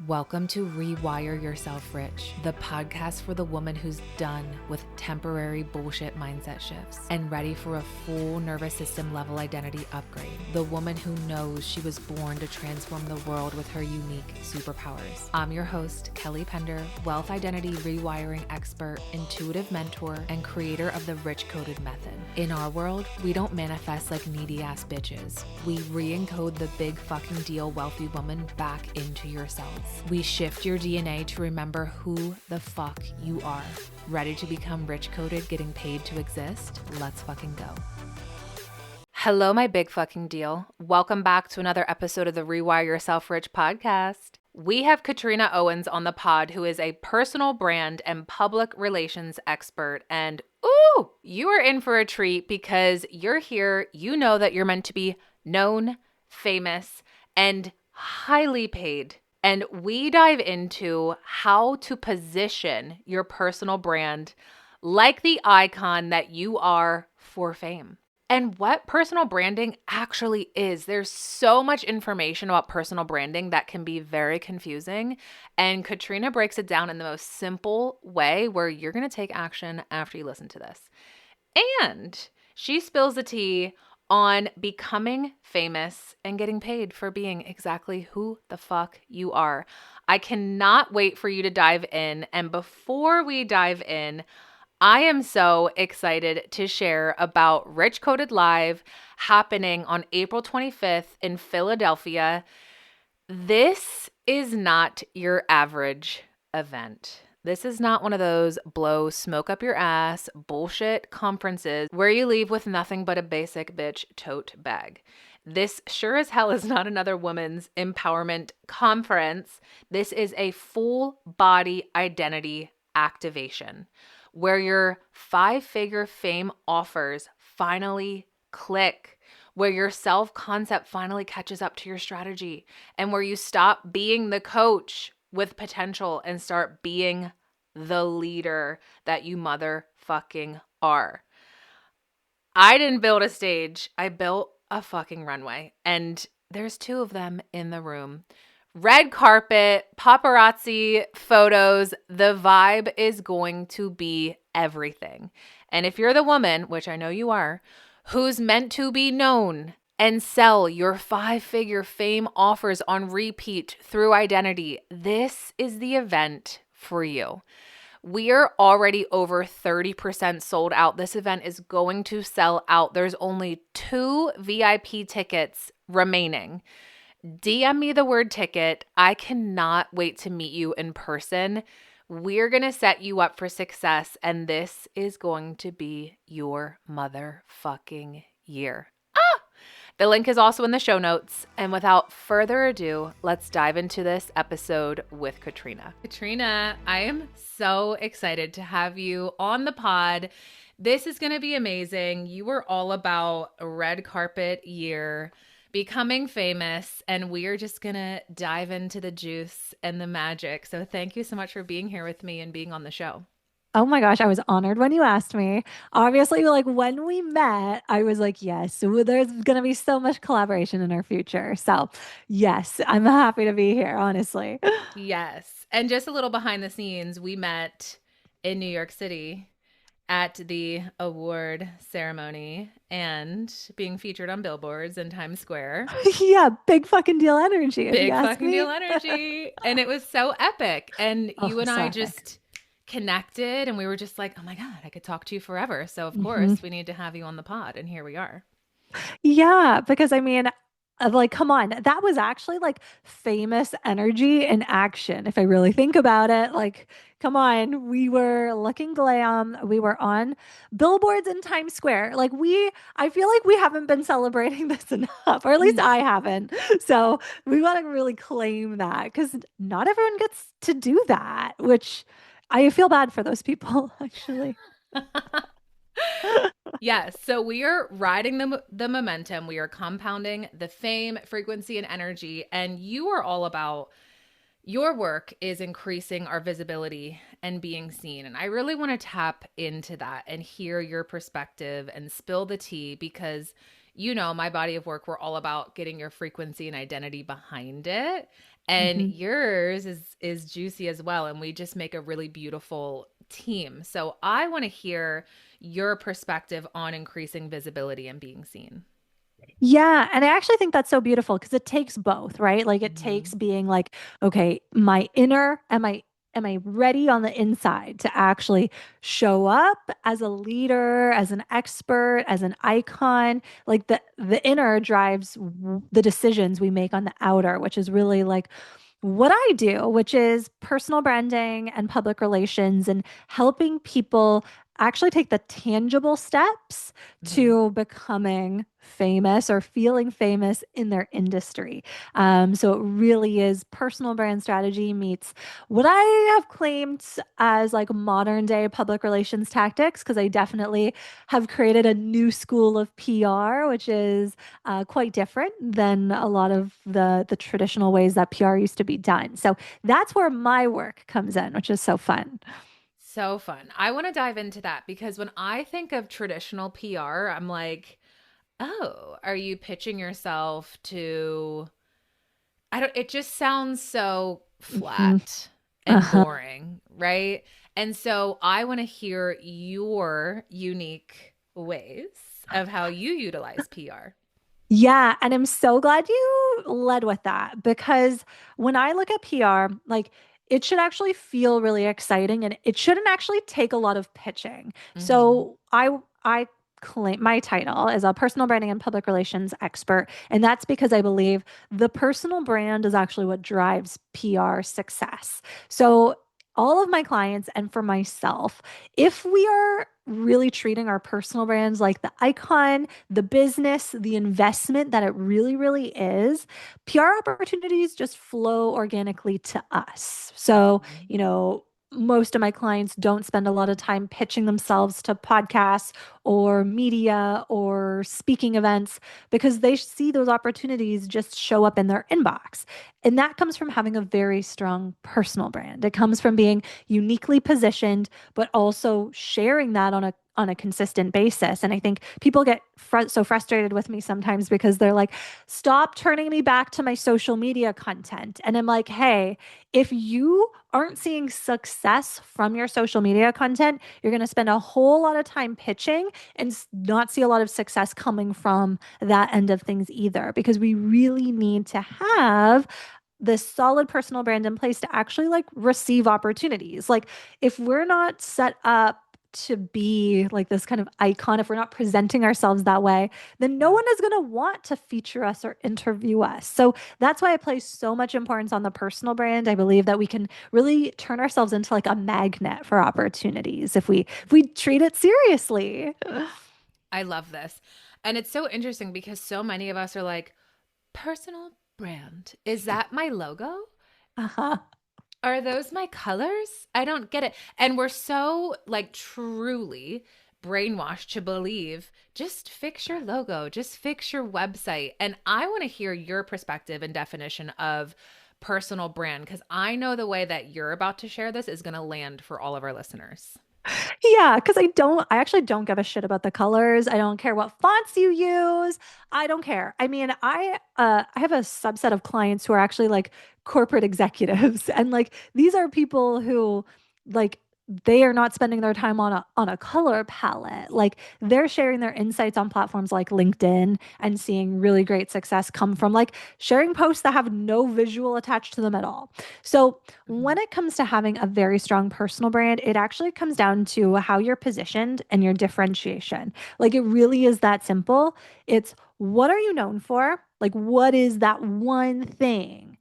Welcome to Rewire Yourself Rich, the podcast for the woman who's done with temporary bullshit mindset shifts and ready for a full nervous system level identity upgrade. The woman who knows she was born to transform the world with her unique superpowers. I'm your host, Kelly Pender, wealth identity rewiring expert, intuitive mentor, and creator of the Rich Coded Method. In our world, we don't manifest like needy ass bitches. We re-encode the big fucking deal wealthy woman back into yourselves. We shift your DNA to remember who the fuck you are. Ready to become rich coded, getting paid to exist? Let's fucking go. Hello, my big fucking deal. Welcome back to another episode of the Rewire Yourself Rich podcast. We have Katrina Owens on the pod, who is a personal brand and public relations expert. And ooh, you are in for a treat because you're here. You know that you're meant to be known, famous, and highly paid. And we dive into how to position your personal brand like the icon that you are for fame. And what personal branding actually is. There's so much information about personal branding that can be very confusing. And Katrina breaks it down in the most simple way where you're going to take action after you listen to this. And she spills the tea on becoming famous and getting paid for being exactly who the fuck you are. I cannot wait for you to dive in. And before we dive in, I am so excited to share about Rich Coded Live happening on April 25th in Philadelphia. This is not your average event. This is not one of those blow smoke up your ass bullshit conferences where you leave with nothing but a basic bitch tote bag. This sure as hell is not another women's empowerment conference. This is a full body identity activation where your 5-figure fame offers finally click, where your self-concept finally catches up to your strategy, and where you stop being the coach with potential and start being the leader that you motherfucking are. I didn't build a stage. I built a fucking runway. And there's 2 of them in the room. Red carpet, paparazzi photos. The vibe is going to be everything. And if you're the woman, which I know you are, who's meant to be known and sell your 5-figure fame offers on repeat through identity, this is the event for you. We are already over 30% sold out. This event is going to sell out. There's only 2 VIP tickets remaining. DM me the word ticket. I cannot wait to meet you in person. We're going to set you up for success, and this is going to be your motherfucking year. The link is also in the show notes. And without further ado, let's dive into this episode with Katrina. Katrina, I am so excited to have you on the pod. This is going to be amazing. You were all about a red carpet year, becoming famous, and we are just going to dive into the juice and the magic. So thank you so much for being here with me and being on the show. Oh my gosh, I was honored when you asked me. Obviously, like when we met, I was like, yes, so there's going to be so much collaboration in our future. So, yes, I'm happy to be here, honestly. Yes. And just a little behind the scenes, we met in New York City at the award ceremony and being featured on billboards in Times Square. Yeah, big fucking deal energy. Big fucking deal energy. And it was so epic. And you and I just connected and we were just like, oh my God, I could talk to you forever. So of course we need to have you on the pod, and here we are. Yeah, because I mean, like, come on, that was actually like famous energy in action. If I really think about it, like, come on, we were looking glam. We were on billboards in Times Square. I feel like we haven't been celebrating this enough, or at least I haven't. So we want to really claim that because not everyone gets to do that, which I feel bad for those people, actually. Yes. So we are riding the momentum. We are compounding the fame, frequency, and energy. And you are all about your work is increasing our visibility and being seen. And I really want to tap into that and hear your perspective and spill the tea because, you know, my body of work, we're all about getting your frequency and identity behind it. And Hmm. yours is juicy as well, and we just make a really beautiful team. So I want to hear your perspective on increasing visibility and being seen. Yeah, and I actually think that's so beautiful because it takes both, right? Like it takes Hmm. being like, okay, my inner, am I ready on the inside to actually show up as a leader, as an expert, as an icon? Like the inner drives the decisions we make on the outer, which is really like what I do, which is personal branding and public relations and helping people actually take the tangible steps Hmm. to becoming famous or feeling famous in their industry. So it really is personal brand strategy meets what I have claimed as like modern day public relations tactics, because I definitely have created a new school of PR, which is quite different than a lot of the traditional ways that PR used to be done. So that's where my work comes in, which is so fun. So fun. I want to dive into that because when I think of traditional PR, I'm like, oh, are you pitching yourself to I don't it just sounds so Mhm. flat and Uh-huh. boring, right? And so I want to hear your unique ways of how you utilize PR. Yeah, and I'm so glad you led with that because when I look at PR, like it should actually feel really exciting and it shouldn't actually take a lot of pitching. Mhm. So I claim my title as a personal branding and public relations expert, and that's because I believe the personal brand is actually what drives PR success. So all of my clients and for myself, if we are really treating our personal brands like the icon, the business, the investment that it really, really is, PR opportunities just flow organically to us. So, Mhm. most of my clients don't spend a lot of time pitching themselves to podcasts or media or speaking events because they see those opportunities just show up in their inbox. And that comes from having a very strong personal brand. It comes from being uniquely positioned, but also sharing that on a consistent basis. And I think people get so frustrated with me sometimes because they're like, stop turning me back to my social media content. And I'm like, hey, if you aren't seeing success from your social media content, you're going to spend a whole lot of time pitching and not see a lot of success coming from that end of things either, because we really need to have this solid personal brand in place to actually like receive opportunities. Like if we're not set up to be like this kind of icon, if we're not presenting ourselves that way, then no Yeah. one is going to want to feature us or interview us. So that's why I place so much importance on the personal brand. I believe that we can really turn ourselves into like a magnet for opportunities if we treat it seriously. I love this. And it's so interesting because so many of us are like, personal brand. Is that my logo? Uh-huh. Are those my colors? I don't get it. And we're so like truly brainwashed to believe just fix your logo, just fix your website. And I want to hear your perspective and definition of personal brand because I know the way that you're about to share this is going to land for all of our listeners. Yeah, because I actually don't give a shit about the colors. I don't care what fonts you use. I don't care. I mean, I have a subset of clients who are actually like corporate executives, and like these are people who like they are not spending their time on a color palette. Like they're sharing their insights on platforms like LinkedIn and seeing really great success come from like sharing posts that have no visual attached to them at all. So Mhm. when it comes to having a very strong personal brand, it actually comes down to how you're positioned and your differentiation. Like it really is that simple. It's what are you known for? Like, what is that one thing?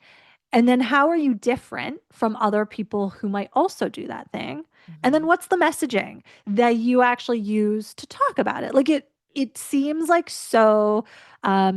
And then how are you different from other people who might also do that thing? And then Mhm. what's the messaging that you actually use to talk about it? Like it seems like so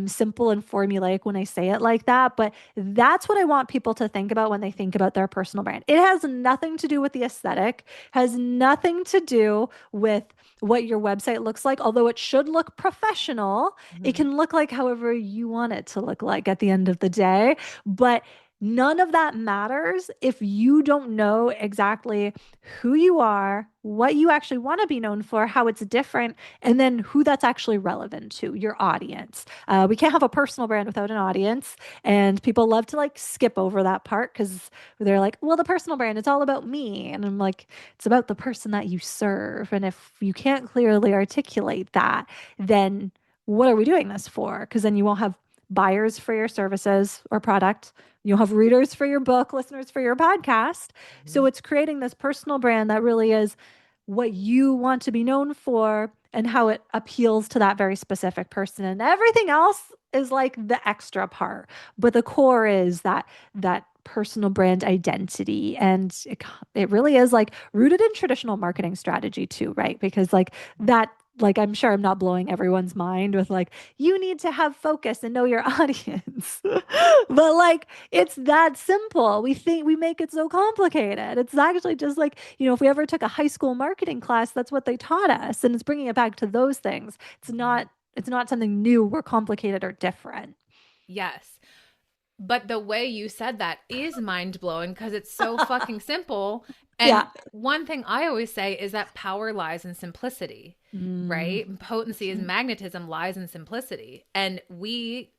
simple and formulaic when I say it like that, but that's what I want people to think about when they think about their personal brand. It has nothing to do with the aesthetic, has nothing to do with what your website looks like, although it should look professional. It Mhm. can look like however you want it to look like at the end of the day. But None of that matters if you don't know exactly who you are, what you actually want to be known for, how it's different, and then who that's actually relevant to, your audience. We can't have a personal brand without an audience. And people love to like skip over that part because they're like, well, the personal brand, it's all about me. And I'm like, it's about the person that you serve. And if you can't clearly articulate that, then what are we doing this for? Because then you won't have buyers for your services or product. You'll have readers for your book, listeners for your podcast. So Mhm. it's creating this personal brand that really is what you want to be known for and how it appeals to that very specific person. And everything else is like the extra part. But the core is that personal brand identity. And it really is like rooted in traditional marketing strategy too, right? Because that like I'm sure I'm not blowing everyone's mind with like you need to have focus and know your audience. But like it's that simple. We think we make it so complicated. It's actually just like, if we ever took a high school marketing class, that's what they taught us, and it's bringing it back to those things. It's not something new or complicated or different. Yes. But the way you said that is mind blowing because it's so fucking simple. And Yeah. one thing I always say is that power lies in simplicity, Mm. right? Potency is magnetism lies in simplicity. And we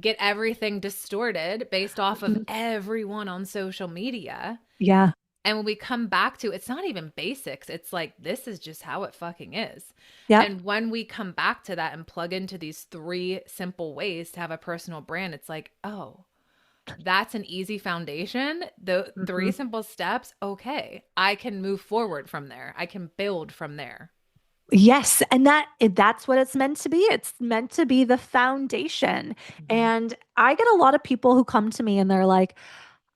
get everything distorted based off of Mhm. everyone on social media. Yeah. And when we come back to it's not even basics, it's like this is just how it fucking is. Yep. And when we come back to that and plug into these three simple ways to have a personal brand, it's like, oh, that's an easy foundation. The three Mhm. simple steps, okay, I can move forward from there. I can build from there. Yes, and that's what it's meant to be. It's meant to be the foundation. Mhm. And I get a lot of people who come to me and they're like,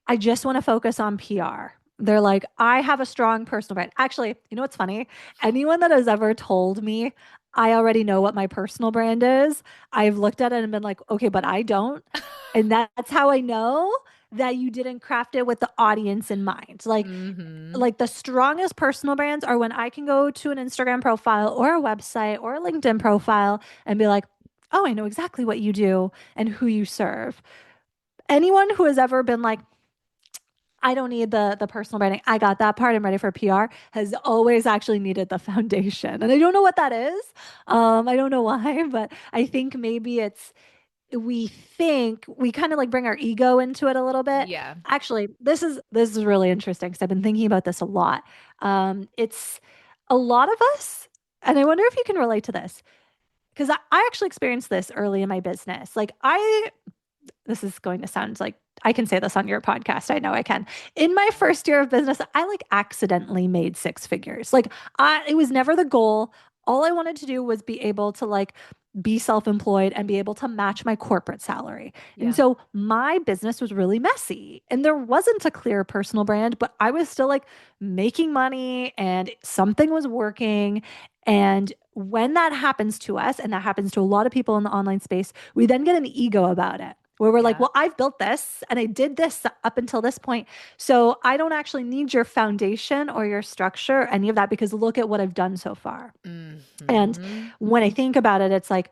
I just want to focus on PR. They're like, I have a strong personal brand. Actually, you know what's funny? Anyone that has ever told me I already know what my personal brand is, I've looked at it and been like, okay, but I don't. And that's how I know that you didn't craft it with the audience in mind. Mhm. Like the strongest personal brands are when I can go to an Instagram profile or a website or a LinkedIn profile and be like, oh, I know exactly what you do and who you serve. Anyone who has ever been like, I don't need the personal branding. I got that part. I'm ready for PR has always actually needed the foundation. And I don't know what that is. I don't know why, but I think maybe we think we kind of like bring our ego into it a little bit. Yeah. Actually, this is really interesting because I've been thinking about this a lot. It's a lot of us, and I wonder if you can relate to this because I actually experienced this early in my business. Like this is going to sound like I can say this on your podcast. I know I can. In my first year of business, I like accidentally made six figures. Like it was never the goal. All I wanted to do was be able to like be self-employed and be able to match my corporate salary. And Yeah. so my business was really messy and there wasn't a clear personal brand, but I was still like making money and something was working. And when that happens to us, and that happens to a lot of people in the online space, we then get an ego about it where we're like, Yeah. well, I've built this and I did this up until this point. So I don't actually need your foundation or your structure, any of that, because look at what I've done so far. And Mhm. when I think about it, it's like,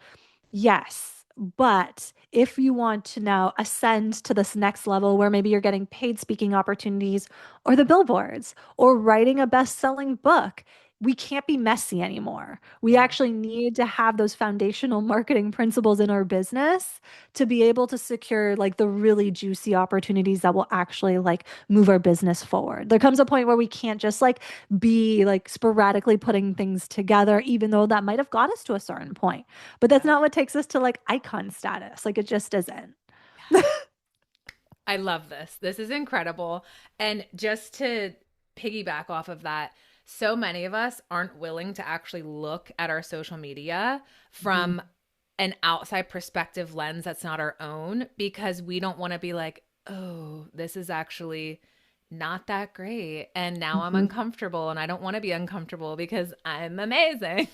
yes, but if you want to now ascend to this next level where maybe you're getting paid speaking opportunities or the billboards or writing a best-selling book, we can't be messy anymore. We Yeah. actually need to have those foundational marketing principles in our business to be able to secure like the really juicy opportunities that will actually like move our business forward. There comes a point where we can't just like be like sporadically putting things together, even though that might have got us to a certain point. But that's Yeah. not what takes us to like icon status. Like it just isn't. I love this. This is incredible. And just to piggyback off of that, so many of us aren't willing to actually look at our social media Mhm. from an outside perspective lens that's not our own because we don't want to be like, oh, this is actually not that great. And now I'm Mhm. uncomfortable and I don't want to be uncomfortable because I'm amazing.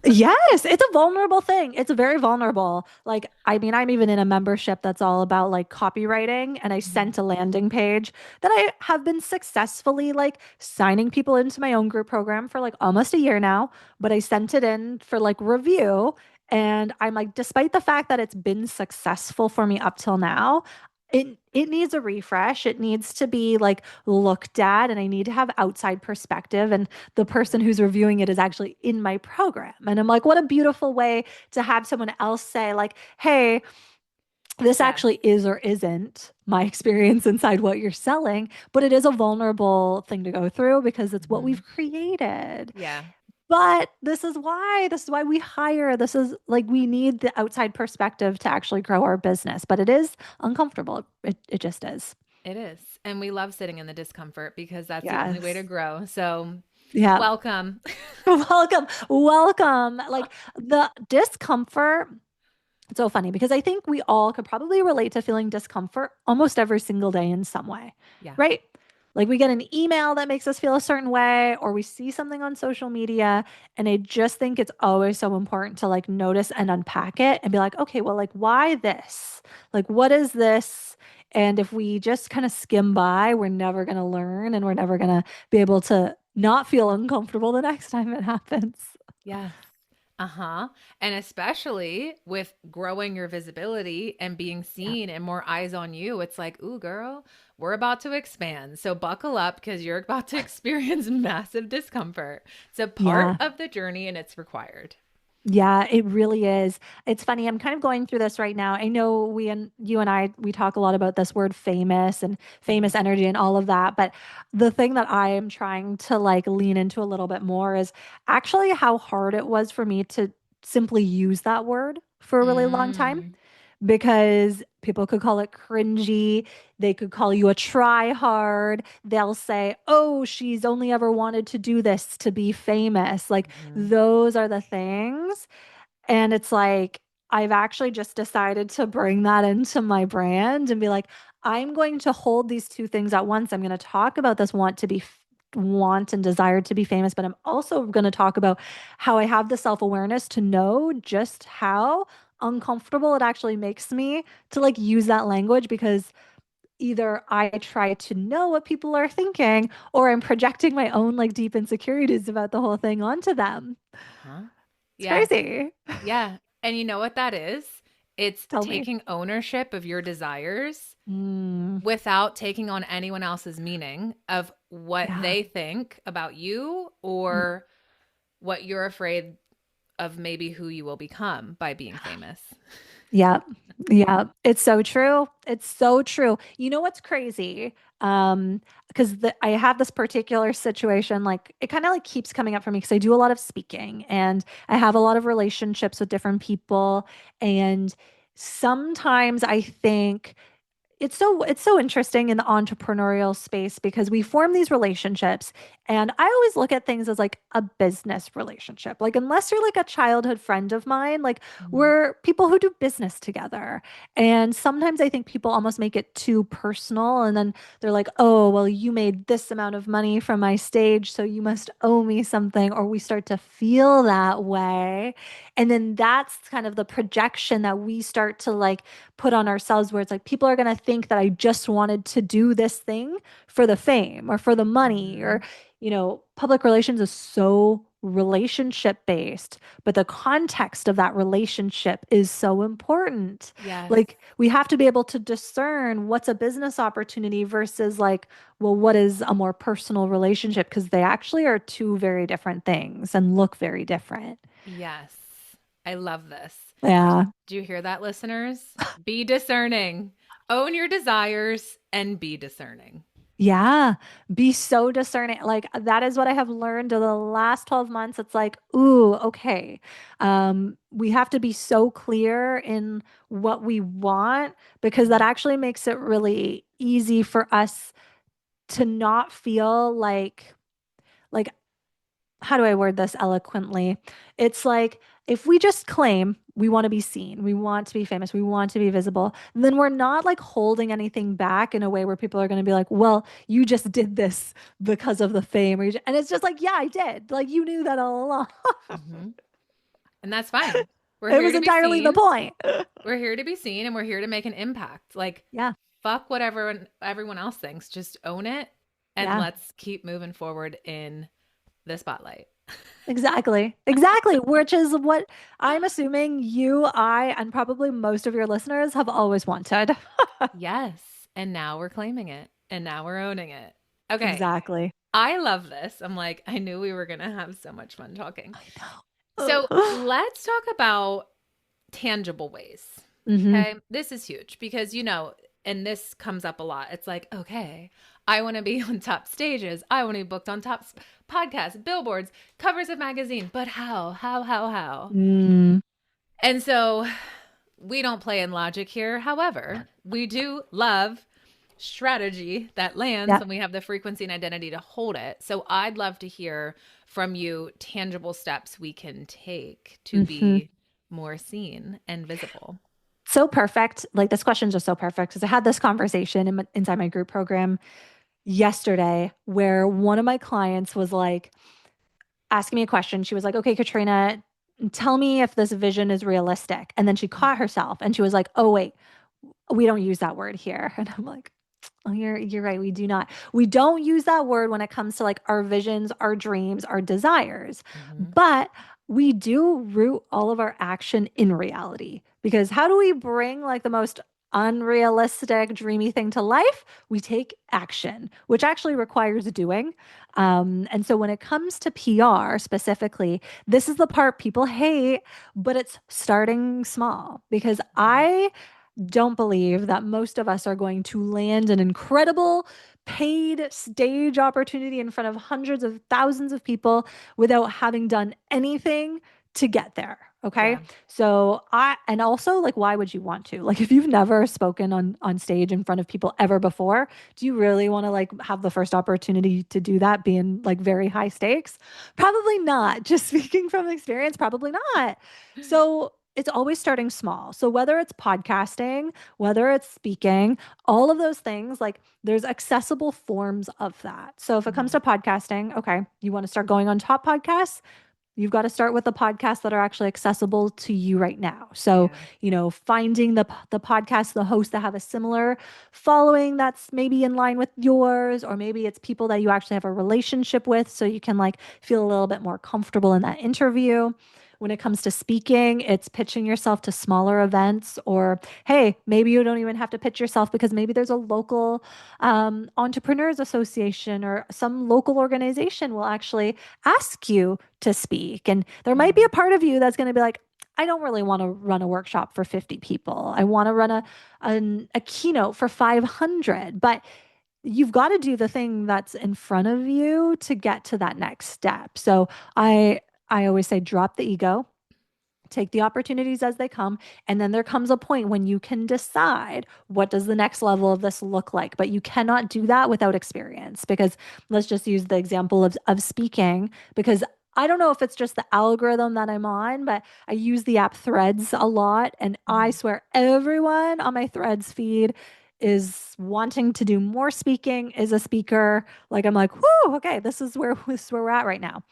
Yes, it's a vulnerable thing. It's very vulnerable. Like, I mean, I'm even in a membership that's all about like copywriting, and I Mhm. sent a landing page that I have been successfully like signing people into my own group program for like almost a year now, but I sent it in for like review. And I'm like, despite the fact that it's been successful for me up till now, it needs a refresh. It needs to be like looked at, and I need to have outside perspective. And the person who's reviewing it is actually in my program. And I'm like, what a beautiful way to have someone else say, like, hey, this Yes. actually is or isn't my experience inside what you're selling, but it is a vulnerable thing to go through because it's what Hmm. we've created. Yeah. But this is why we hire. This is like we need the outside perspective to actually grow our business, but it is uncomfortable. It just is. It is. And we love sitting in the discomfort because that's the only way to Yes. grow. So, Yeah. welcome. Welcome. Welcome. Like the discomfort. It's so funny because I think we all could probably relate to feeling discomfort almost every single day in some way, Yeah. right? Like we get an email that makes us feel a certain way, or we see something on social media. And I just think it's always so important to like notice and unpack it and be like, okay, well, like, why this? Like, what is this? And if we just kind of skim by, we're never going to learn and we're never going to be able to not feel uncomfortable the next time it happens. Yes. Uh-huh. And especially with growing your visibility and being Yeah. seen and more eyes on you, it's like, ooh, girl, we're about to expand. So buckle up because you're about to experience massive discomfort. It's a part Yeah. of the journey and it's required. Yeah, it really is. It's funny. I'm kind of going through this right now. I know we and you and I, we talk a lot about this word famous and famous Mhm. energy and all of that. But the thing that I am trying to like lean into a little bit more is actually how hard it was for me to simply use that word for a really long time Mm. because people could call it cringy. They could call you a try hard. They'll say, oh, she's only ever wanted to do this to be famous. Like, Mhm. those are the things. And it's like, I've actually just decided to bring that into my brand and be like, I'm going to hold these two things at once. I'm going to talk about this want and desire to be famous, but I'm also going to talk about how I have the self-awareness to know just how uncomfortable it actually makes me to like use that language because either I try to know what people are thinking or I'm projecting my own like deep insecurities about the whole thing onto them. Uh-huh. It's Yeah. crazy. Yeah. And you know what that is? It's Tell me. taking ownership of your desires Mm, without taking on anyone else's meaning of what yeah. they think about you Mm, or what you're afraid of maybe who you will become by being famous. yeah. Yeah. It's so true. It's so true. You know what's crazy? Because I have this particular situation, like it kind of like keeps coming up for me because I do a lot of speaking and I have a lot of relationships with different people. And sometimes I think it's so interesting in the entrepreneurial space because we form these relationships and I always look at things as like a business relationship. Like unless you're like a childhood friend of mine, like Mhm. we're people who do business together. And sometimes I think people almost make it too personal and then they're like, "Oh, well you made this amount of money from my stage, so you must owe me something." Or we start to feel that way. And then that's kind of the projection that we start to like put on ourselves where it's like people are going to think that I just wanted to do this thing for the fame or for the money or Mhm. public relations is so relationship based, but the context of that relationship is so important. Yes. Like we have to be able to discern what's a business opportunity versus like, well, what is a more personal relationship because they actually are two very different things and look very different. Yes. I love this. Yeah. Do you hear that, listeners? Be discerning. Own your desires and be discerning. Yeah, be so discerning. Like that is what I have learned over the last 12 months. It's like, ooh, okay. We have to be so clear in what we want because that Mhm. actually makes it really easy for us to not feel like how do I word this eloquently? It's like if we just claim we want to be seen, we want to be famous, we want to be visible, then we're not like holding anything back in a way where people are going to be like, well, you just did this because of the fame. And it's just like, yeah, I did. Like you knew that all along. Mhm. And that's fine. We're It here was to be entirely the seen. point. We're here to be seen and we're here to make an impact. Like, Yeah. fuck what everyone else thinks. Just own it and Yeah. let's keep moving forward in the spotlight. Exactly. Exactly. Which is what I'm assuming you, I, and probably most of your listeners have always wanted. Yes. And now we're claiming it. And now we're owning it. Okay. Exactly. I love this. I'm like, I knew we were going to have so much fun talking. I So know. let's talk about tangible ways. Hmm. Okay. This is huge because, and this comes up a lot. It's like, okay, I want to be on top stages. I want to be booked on top podcasts, billboards, covers of magazine. But how? How? Mm, And so we don't play in logic here. However, we do love strategy that lands yeah. and we have the frequency and identity to hold it. So I'd love to hear from you tangible steps we can take to Hmm. be more seen and visible. So perfect. Like this question's just so perfect because I had this conversation inside my group program yesterday where one of my clients was like asking me a question. She was like, okay, Katrina, tell me if this vision is realistic. And then she caught herself and she was like, oh, wait, we don't use that word here. And I'm like, oh, you're right. We do not. We don't use that word when it comes to like our visions, our dreams, our desires. Mm-hmm. But we do root all of our action in reality. Because how do we bring like the most unrealistic, dreamy thing to life? We take action, which actually requires doing. And so when it comes to PR specifically, this is the part people hate, but it's starting small because I don't believe that most of us are going to land an incredible paid stage opportunity in front of hundreds of thousands of people without having done anything to get there. Okay. Yeah. And also like, why would you want to? Like, if you've never spoken on stage in front of people ever before, do you really want to like have the first opportunity to do that being like very high stakes? Probably not. Just speaking from experience, probably not. So it's always starting small. So whether it's podcasting, whether it's speaking, all of those things, like there's accessible forms of that. So if it comes Mm-hmm. to podcasting, okay, you want to start going on top podcasts, you've got to start with the podcasts that are actually accessible to you right now. So, Yeah. finding the podcast, the hosts that have a similar following that's maybe in line with yours, or maybe it's people that you actually have a relationship with, so you can like feel a little bit more comfortable in that interview. When it comes to speaking, it's pitching yourself to smaller events, or hey, maybe you don't even have to pitch yourself because maybe there's a local entrepreneurs association or some local organization will actually ask you to speak. And there might be Mm-hmm. a part of you that's going to be like, I don't really want to run a workshop for 50 people. I want to run a keynote for 500. But you've got to do the thing that's in front of you to get to that next step. So I always say drop the ego, take the opportunities as they come, and then there comes a point when you can decide what does the next level of this look like. But you cannot do that without experience, because let's just use the example of speaking, because I don't know if it's just the algorithm that I'm on, but I use the app Threads a lot, and I Mm-hmm. swear everyone on my Threads feed is wanting to do more speaking, is a speaker. Like I'm like, whoo, okay, this is where we're at right now.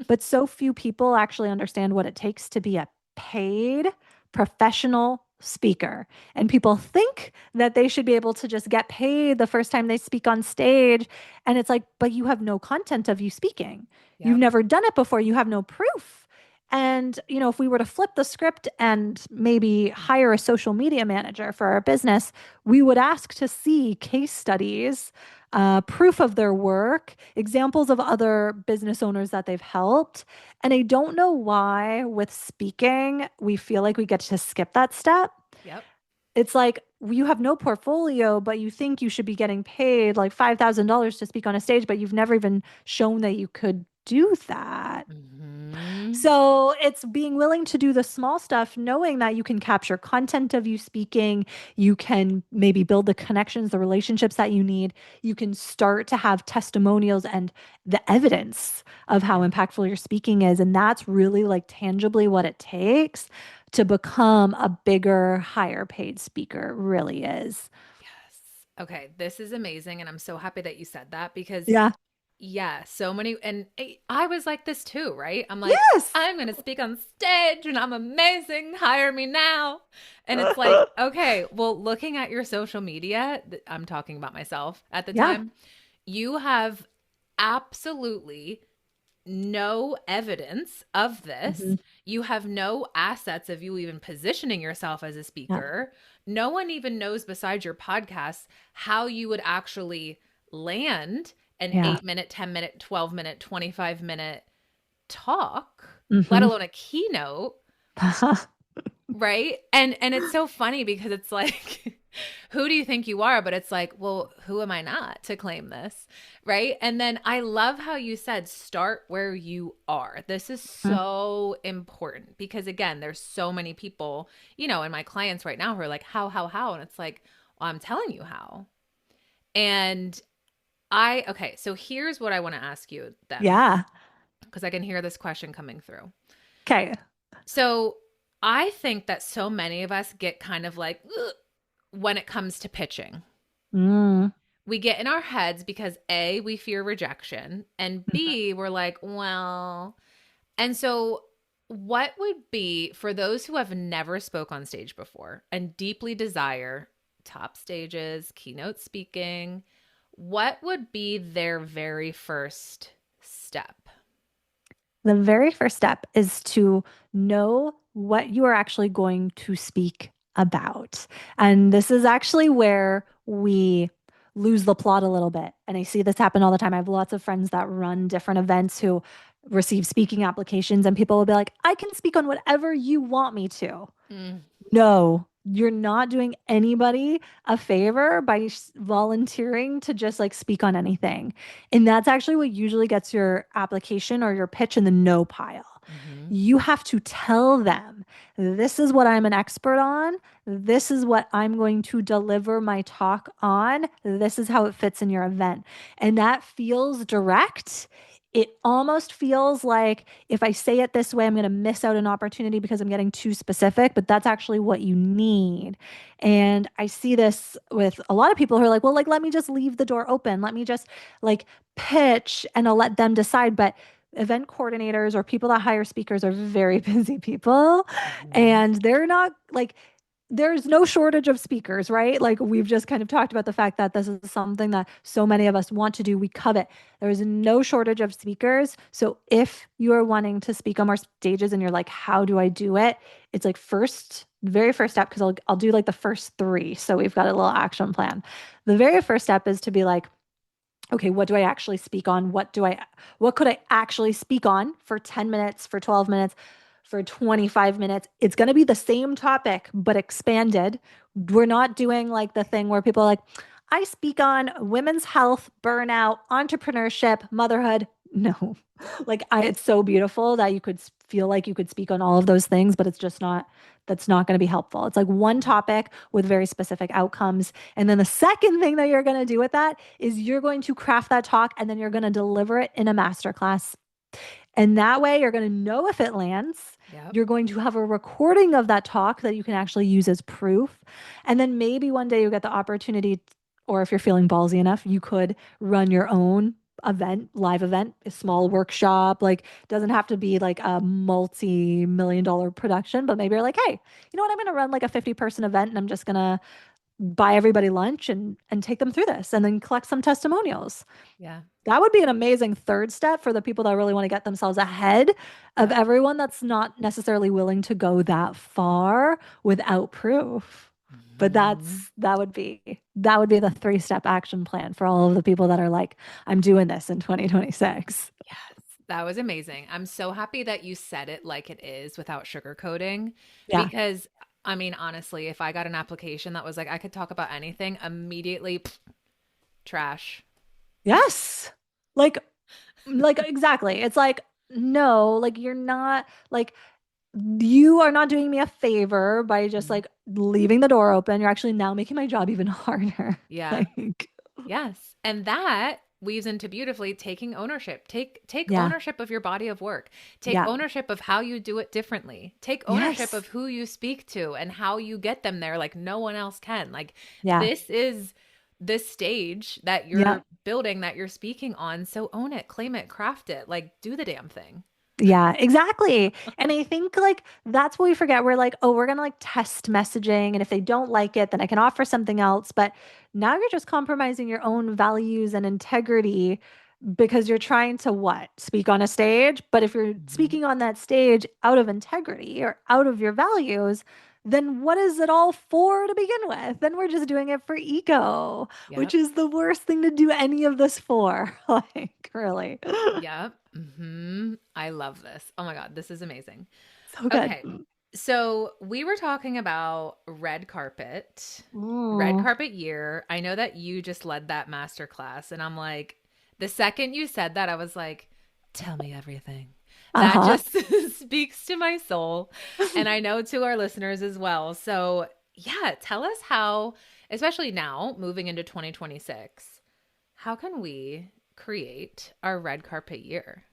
But so few people actually understand what it takes to be a paid professional speaker. And people think that they should be able to just get paid the first time they speak on stage. And it's like, but you have no content of you speaking. You've Yep. never done it before. You have no proof. And, if we were to flip the script and maybe hire a social media manager for our business, we would ask to see case studies, proof of their work, examples of other business owners that they've helped. And I don't know why with speaking, we feel like we get to skip that step. Yep. It's like you have no portfolio, but you think you should be getting paid like $5,000 to speak on a stage, but you've never even shown that you could do that. Mm-hmm. So it's being willing to do the small stuff, knowing that you can capture content of you speaking. You can maybe build the connections, the relationships that you need. You can start to have testimonials and the evidence of how Yeah. impactful your speaking is. And that's really like tangibly what it takes to become a bigger, higher paid speaker, really is. Yes. Okay. This is amazing. And I'm so happy that you said that because Yeah. yeah, so many. And I was like this too, right? I'm like, Yes. I'm going to speak on stage and I'm amazing. Hire me now. And it's like, okay, well, looking at your social media, I'm talking about myself at the Yeah. time, you have absolutely no evidence of Hmm. this. You have no assets of you even positioning yourself as a Yeah. speaker. No one even knows besides your podcast how you would actually land an Yeah. 8 minute, 10 minute, 12 minute, 25 minute talk, let Hmm. alone a keynote. Right? And it's so funny because it's like who do you think you are? But it's like, well, who am I not to claim this? Right? And then I love how you said start where you are. This is so important because again, there's so many people, and my clients right now who are like, how? And it's like, well, I'm telling you how. And okay, so here's what I want to ask you then, Yeah. because I can hear this question coming through. Okay. So I think that so many of us get kind of like, ugh, when it comes to pitching. Mm. We get in our heads because A, we fear rejection, and Mhm. B, we're like, well, and so what would be for those who have never spoke on stage before and deeply desire top stages, keynote speaking, what would be their very first step? The very first step is to know what you are actually going to speak about. And this is actually where we lose the plot a little bit. And I see this happen all the time. I have lots of friends that run different events who receive speaking applications, and people will be like, I can speak on whatever you want me to. Mm, No, you're not doing anybody a favor by volunteering to just like speak on anything. And that's actually what usually gets your application or your pitch in the no pile. mm-hmm, You have to tell them, this is what I'm an expert on. This is what I'm going to deliver my talk on. This is how it fits in your event. And that feels direct. It almost feels like if I say it this way, I'm going to miss out an opportunity because I'm getting too specific, but that's actually what you need. And I see this with a lot of people who are like, well, like, let me just leave the door open. Let me just like pitch and I'll let them decide. But event coordinators or people that hire speakers are very busy people. mm-hmm. And they're not like, there's no shortage of speakers, right? Like we've just kind of talked about the fact that this is something that so many of us want to do, we covet. There is no shortage of speakers. So if you are wanting to speak on more stages and you're like, how do I do it? It's like very first step, because I'll do like the first three. So we've got a little action plan. The very first step is to be like, okay, what do I actually speak on? What could I actually speak on for 10 minutes, for 12 minutes, for 25 minutes? It's going to be the same topic, but expanded. We're not doing like the thing where people are like, I speak on women's health, burnout, entrepreneurship, motherhood. No, it's so beautiful that you could feel like you could speak on all of those things, but that's not going to be helpful. It's like one topic with very specific outcomes. And then the second thing that you're going to do with that is you're going to craft that talk and then you're going to deliver it in a masterclass. And that way you're going to know if it lands. Yep. You're going to have a recording of that talk that you can actually use as proof. And then maybe one day you get the opportunity, or if you're feeling ballsy enough, you could run your own live event, a small workshop. Like, doesn't have to be like a multi-million-dollar production, but maybe you're like, hey, you know what? I'm going to run like a 50-person event and I'm just going to buy everybody lunch and take them through this and then collect some testimonials. Yeah. That would be an amazing third step for the people that really want to get themselves ahead of Yep. everyone that's not necessarily willing to go that far without proof. But Mm-hmm. that would be the three-step action plan for all of the people that are like, I'm doing this in 2026. Yes, that was amazing. I'm so happy that you said it like it is without sugarcoating Yeah. because I mean, honestly, if I got an application that was like I could talk about anything, immediately trash. Yes. Like exactly. It's like, no, like you're not like you are not doing me a favor by just Mhm. like leaving the door open. You're actually now making my job even harder. Yeah. Like, Yes. And that weaves into beautifully taking ownership. Take yeah. ownership of your body of work. Take Yeah. ownership of how you do it differently. Take ownership Yes. of who you speak to and how you get them there like no one else can. Like Yeah. this is the stage that Yeah. you're building that you're speaking on. So own it, claim it, craft it. Like do the damn thing. Yeah, exactly. And I think like that's what we forget. We're like, oh, we're gonna like test messaging, and if they don't like it, then I can offer something else. But now you're just compromising your own values and integrity because you're trying to what? Speak on a stage. But if you're Hmm. speaking on that stage out of integrity or out of your values, then what is it all for to begin with? Then we're just doing it for ego, which Yep. is the worst thing to do any of this for. Like, really. Yep. I love this. Oh my God, this is amazing. So good. Okay. So we were talking about red Ooh. carpet year. I know that you just led that master class, and I'm like, the second you said that, I was like, tell me everything. That Uh-huh. just speaks to my soul. And I know to our listeners as well. So, yeah, tell us how, especially now moving into 2026, how can we create our red carpet year?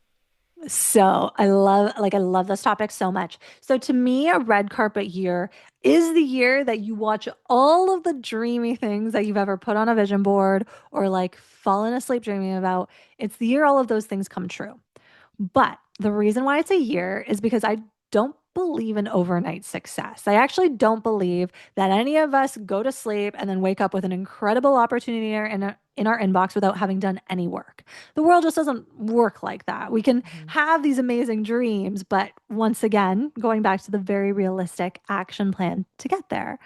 So I love this topic so much. So to me, a red carpet year is the year that you watch all of the dreamy things that you've ever put on a vision board or like fallen asleep dreaming about. It's the year all of those things come true. But the reason why it's a year is because I don't believe in overnight success. I actually don't believe that any of us go to sleep and then wake up with an incredible opportunity in our inbox without having done any work. The world just doesn't work like that. We can Hmm. have these amazing dreams, but once again, going back to the very realistic action plan to get there.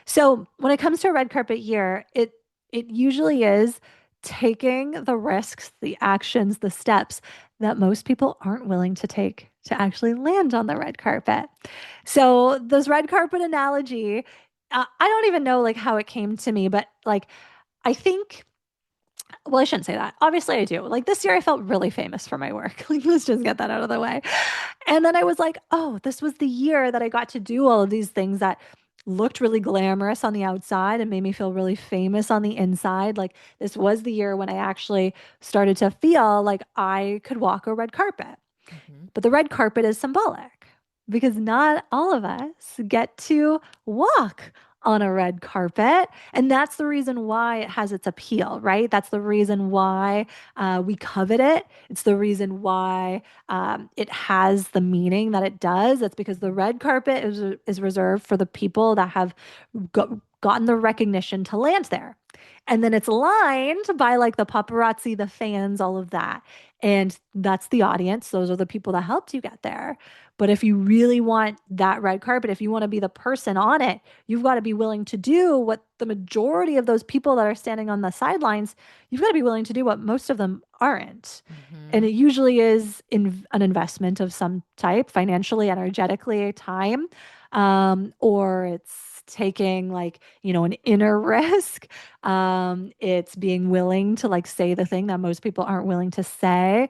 So when it comes to a red carpet year, it usually is taking the risks, the actions, the steps that most people aren't willing to take to actually land on the red carpet. So this red carpet analogy, I don't even know like how it came to me, but like I think well, I shouldn't say that. Obviously, I do. Like this year, I felt really famous for my work. Like, let's just get that out of the way. And then I was like, oh, this was the year that I got to do all of these things that looked really glamorous on the outside and made me feel really famous on the inside. Like, this was the year when I actually started to feel like I could walk a red carpet. Hmm. But the red carpet is symbolic because not all of us get to walk on a red carpet. And that's the reason why it has its appeal, right? That's the reason why we covet it. It's the reason why it has the meaning that it does. That's because the red carpet is reserved for the people that have gotten the recognition to land there. And then it's lined by like the paparazzi, the fans, all of that. And that's the audience. Those are the people that helped you get there. But if you really want that red carpet, if you want to be the person on it, you've got to be willing to do what the majority of those people that are standing on the sidelines, you've got to be willing to do what most of them aren't. And Hmm. it usually is in an investment of some type, financially, energetically, time, or it's taking like, an inner risk. It's being willing to like say the thing that most people aren't willing to say.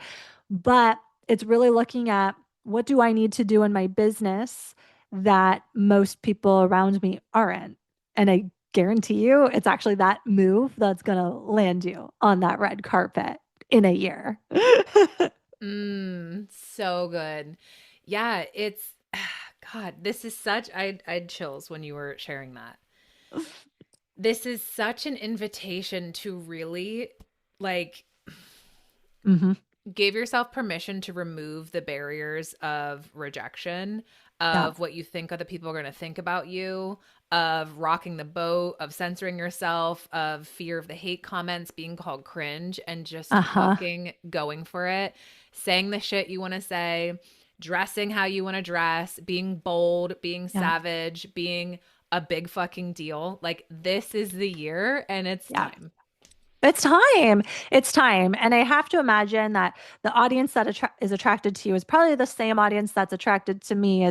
But it's really looking at what do I need to do in my business that most people around me aren't. And I guarantee you it's actually that move that's going to land you on that red carpet in a year. So good. Yeah, it's God, this is such I had chills when you were sharing that. This is such an invitation to really like Hmm. give yourself permission to remove the barriers of rejection, Yeah. of what you think other people are going to think about you, of rocking the boat, of censoring yourself, of fear of the hate comments, being called cringe, and just Uh-huh. fucking going for it, saying the shit you want to say, dressing how you want to dress, being bold, being Yeah. savage, being a big fucking deal. Like, this is the year and it's Yeah. time. It's time. It's time. And I have to imagine that the audience that is attracted to you is probably the same audience that's attracted to me.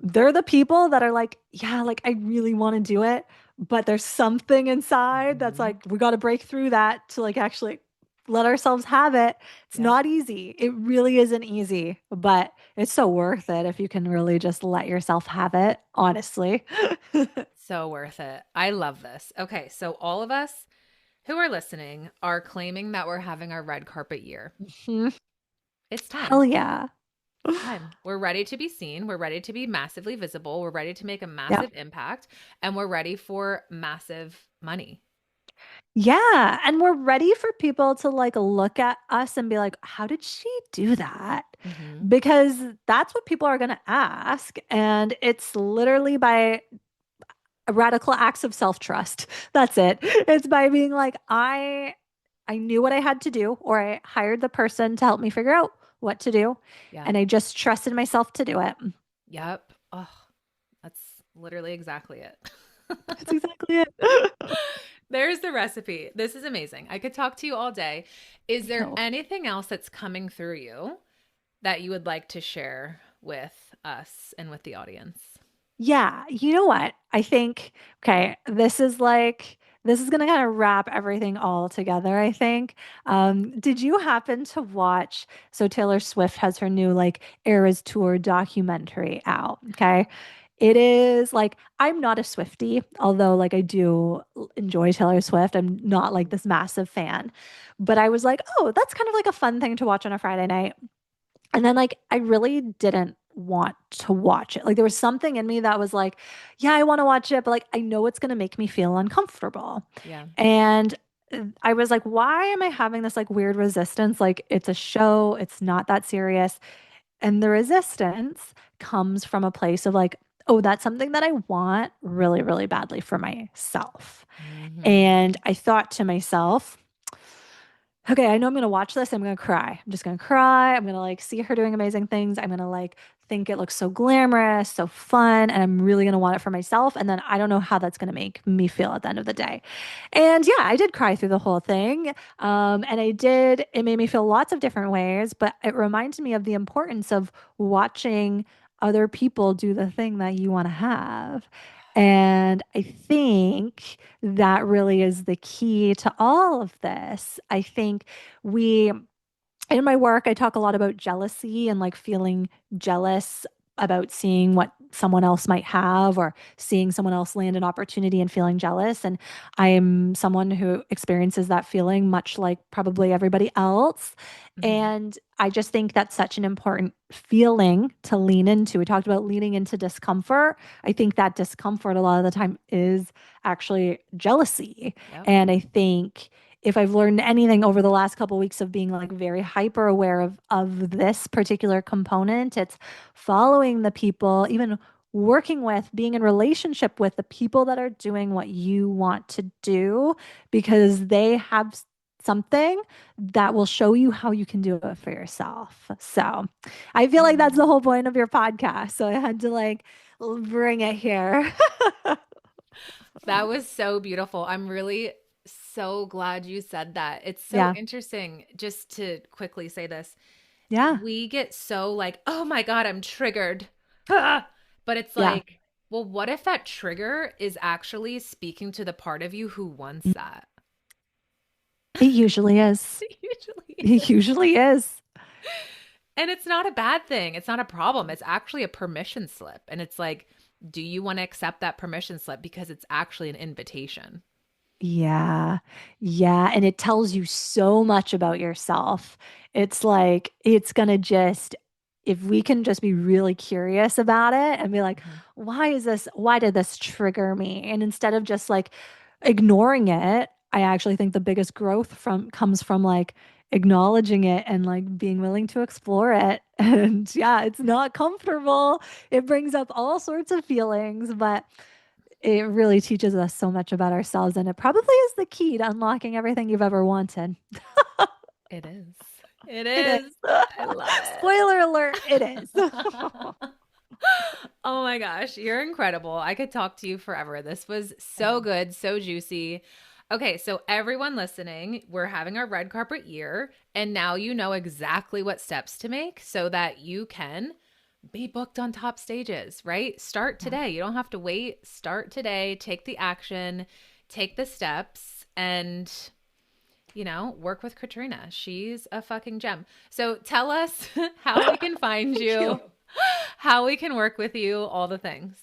They're the people that are like, yeah, like I really want to do it, but there's something inside that's Hmm. like, we got to break through that to like actually let ourselves have it. It's Yep. not easy. It really isn't easy, but it's so worth it if you can really just let yourself have it, honestly. So worth it. I love this. Okay, so all of us who are listening are claiming that we're having our red carpet year. Mhm. It's time. Hell yeah. It's time. We're ready to be seen. We're ready to be massively visible. We're ready to make a Yeah. massive impact. And we're ready for massive money. Yeah. And we're ready for people to like look at us and be like, how did she do that? Hmm. Because that's what people are going to ask. And it's literally by radical acts of self trust. That's it. It's by being like, I I knew what I had to do, or I hired the person to help me figure out what to do. Yeah. And I just trusted myself to do it. Yep. Oh, that's literally exactly it. That's exactly it. There's the recipe. This is amazing. I could talk to you all day. Is I there know. anything else that's coming through you that you would like to share with us and with the audience? Yeah, you know what? I think, okay, this is gonna kind of wrap everything all together, I think. Did you happen to watch, so Taylor Swift has her new like Eras Tour documentary out, okay? It is like I'm not a Swiftie, although like I do enjoy Taylor Swift. I'm not like this massive fan. But I was like, oh, that's kind of like a fun thing to watch on a Friday night. And then like I really didn't want to watch it. Like there was something in me that was like, yeah, I want to watch it, but like I know it's going to make me feel uncomfortable. Yeah. And I was like, why am I having this like weird resistance? Like it's a show, it's not that serious. And the resistance comes from a place of like, oh, that's something that I want really, really badly for myself. Mm-hmm. And I thought to myself, okay, I know I'm gonna watch this. I'm gonna cry. I'm just gonna cry. I'm gonna like see her doing amazing things. I'm gonna like think it looks so glamorous, so fun, and I'm really gonna want it for myself. And then I don't know how that's gonna make me feel at the end of the day. And yeah, I did cry through the whole thing. And I did, it made me feel lots of different ways, but it reminded me of the importance of watching other people do the thing that you want to have. And I think that really is the key to all of this. I think we in my work, I talk a lot about jealousy and like feeling jealous about seeing what someone else might have or seeing someone else land an opportunity and feeling jealous. And I am someone who experiences that feeling much like probably everybody else. Mm-hmm. And I just think that's such an important feeling to lean into. We talked about leaning into discomfort. I think that discomfort a lot of the time is actually jealousy. Yep. And I think if I've learned anything over the last couple of weeks of being like very hyper aware of this particular component, it's following the people, even working with, being in relationship with the people that are doing what you want to do because they have something that will show you how you can do it for yourself. So I feel like that's the Mm. whole point of your podcast. So I had to like bring it here. That was so beautiful. I'm really so glad you said that. It's so Yeah. interesting. Just to quickly say this, Yeah. we get so like, oh my God, I'm triggered. Ah! But it's Yeah. like, well, what if that trigger is actually speaking to the part of you who wants that? It usually is. It usually It is. usually is. And it's not a bad thing. It's not a problem. It's actually a permission slip. And it's like, do you want to accept that permission slip? Because it's actually an invitation. Yeah. Yeah. And it tells you so much about yourself. It's like, it's going to just, if we can just be really curious about it and be like, Mhm. why did this trigger me? And instead of just like ignoring it, I actually think the biggest growth from comes from like acknowledging it and like being willing to explore it. And yeah, it's not comfortable. It brings up all sorts of feelings, but it really teaches us so much about ourselves, and it probably is the key to unlocking everything you've ever wanted. It is. It It is. is. I love it. Spoiler alert, it is. Oh my gosh, you're incredible. I could talk to you forever. This was so good, so juicy. Okay, so everyone listening, we're having our red carpet year, and now you know exactly what steps to make so that you can be booked on top stages, right? Start Yeah. today. You don't have to wait. Start today. Take the action, take the steps, and work with Katrina. She's a fucking gem. So tell us how we can find Thank you. you, how we can work with you, all the things.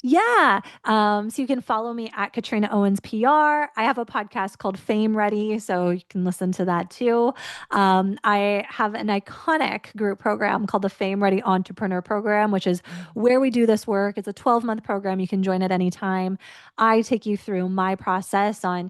Yeah. So you can follow me at Katrina Owens PR. I have a podcast called Fame Ready, so you can listen to that too. I have an iconic group program called the Fame Ready Entrepreneur Program, which is Mm. where we do this work. It's a 12-month program. You can join at any time. I take you through my process on,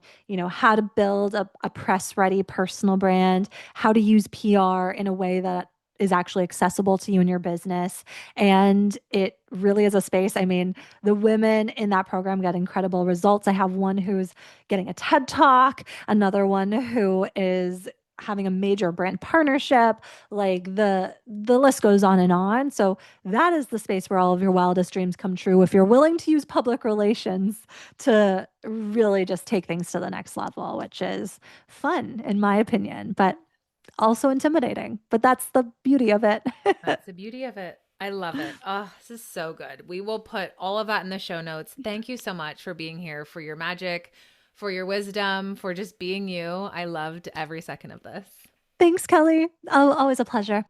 how to build a press ready personal brand, how to use PR in a way that is actually accessible to you in your business. And it really is a space. I mean, the women in that program get incredible results. I have one who's getting a TED Talk, another one who is having a major brand partnership. Like the list goes on and on. So that is the space where all of your wildest dreams come true if you're willing to use public relations to really just take things to the next level, which is fun in my opinion, but also intimidating. But that's the beauty of it. That's the beauty of it. I love it. Oh, this is so good. We will put all of that in the show notes. Thank you so much for being here, for your magic, for your wisdom, for just being you. I loved every second of this. Thanks, Kelly. Oh, always a pleasure.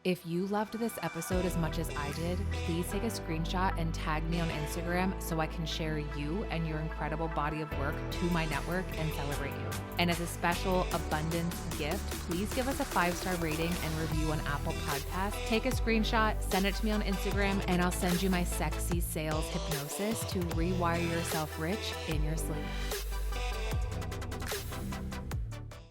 If you loved this episode as much as I did, please take a screenshot and tag me on Instagram so I can share you and your incredible body of work to my network and celebrate you. And as a special abundance gift, please give us a 5-star rating and review on Apple Podcasts. Take a screenshot, send it to me on Instagram, and I'll send you my sexy sales hypnosis to rewire yourself rich in your sleep.